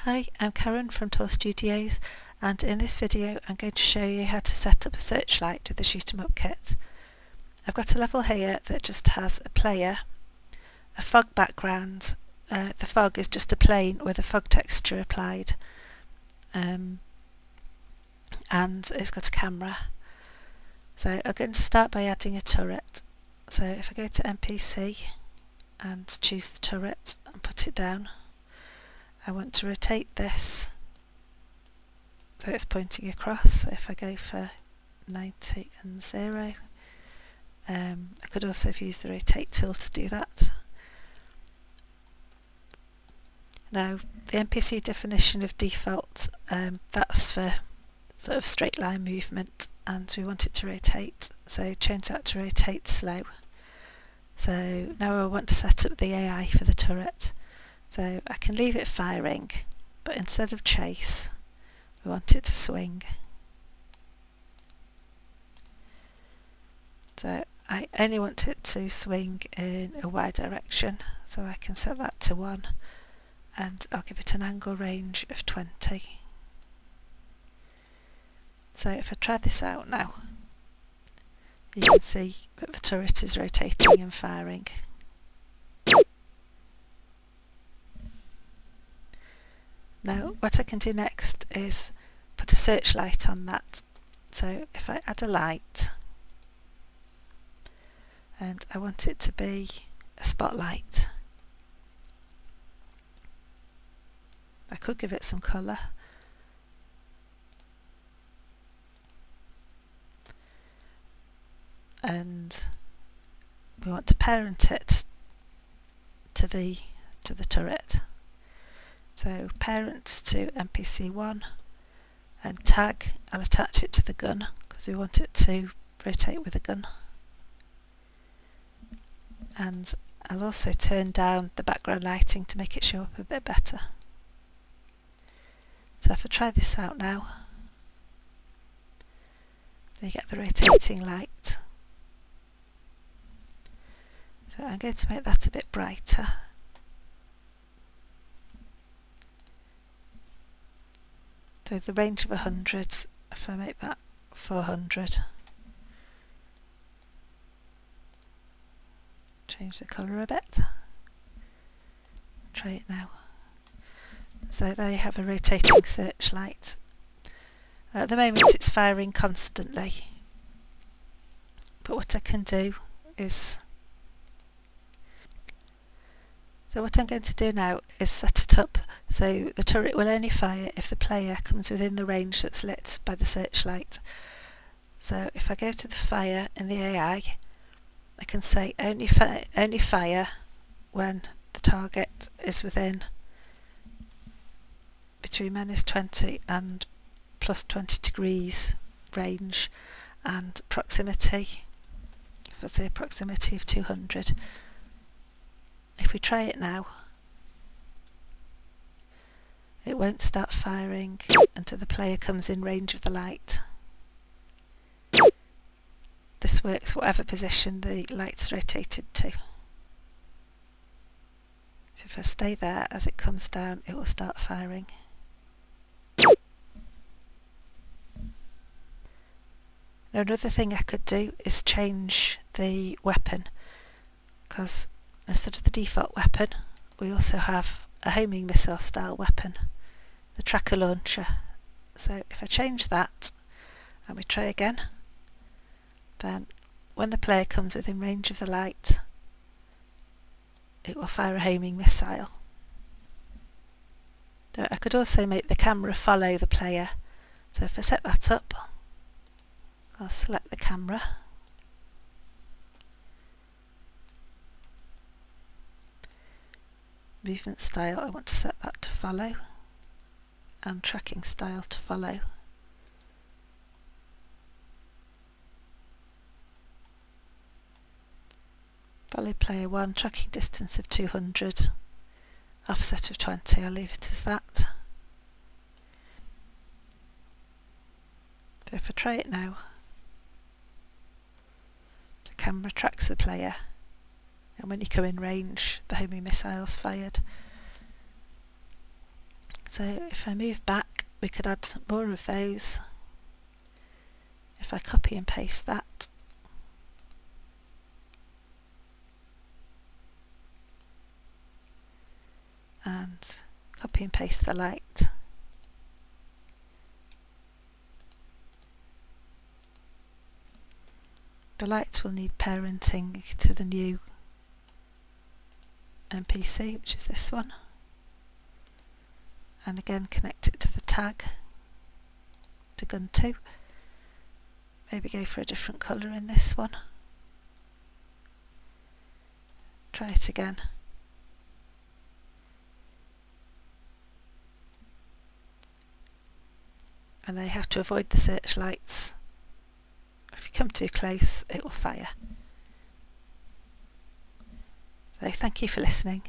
Hi, I'm Karen from Tor Studios, and in this video I'm going to show you how to set up a Searchlight with the Shoot 'em Up kit. I've got a level here that just has a player, a fog background. The fog is just a plane with a fog texture applied, and it's got a camera. So I'm going to start by adding a turret. So if I go to NPC and choose the turret and put it down, I want to rotate this so it's pointing across. So if I go for 90 and 0, I could also have used the rotate tool to do that. Now the NPC definition of default, that's for sort of straight line movement, and we want it to rotate, so change that to rotate slow. So now I want to set up the AI for the turret. So I can leave it firing, but instead of chase, we want it to swing. So I only want it to swing in a Y direction, so I can set that to 1, and I'll give it an angle range of 20. So if I try this out now, you can see that the turret is rotating and firing. Now what I can do next is put a searchlight on that. So if I add a light, and I want it to be a spotlight, I could give it some colour. And we want to parent it to the turret. So parent to NPC1, and tag, I'll attach it to the gun because we want it to rotate with the gun. And I'll also turn down the background lighting to make it show up a bit better. So if I try this out now, you get the rotating light. So I'm going to make that a bit brighter. So the range of 100, if I make that 400. Change the colour a bit. Try it now. So there you have a rotating searchlight. At the moment it's firing constantly, but what I can do is, so what I'm going to do now is set it up so the turret will only fire if the player comes within the range that's lit by the searchlight. So if I go to the fire in the AI, I can say only fire when the target is within between -20 and +20 degrees range, and proximity, if I say a proximity of 200. If we try it now, it won't start firing until the player comes in range of the light. This works whatever position the light's rotated to. So if I stay there, as it comes down, it will start firing. Now another thing I could do is change the weapon, because instead of the default weapon, we also have a homing missile style weapon, the tracker launcher. So if I change that and we try again, then when the player comes within range of the light, it will fire a homing missile. Now I could also make the camera follow the player. So if I set that up, I'll select the camera. Movement style, I want to set that to follow, and tracking style to follow. Follow player 1, tracking distance of 200, offset of 20, I'll leave it as that. So if I try it now, the camera tracks the player, and when you come in range, the homing missile's fired. So if I move back, we could add some more of those. If I copy and paste that, and copy and paste the light, the light will need parenting to the new NPC, which is this one, and again connect it to the tag, to gun 2. Maybe go for a different colour in this one. Try it again. And they have to avoid the searchlights. If you come too close, it will fire. So thank you for listening.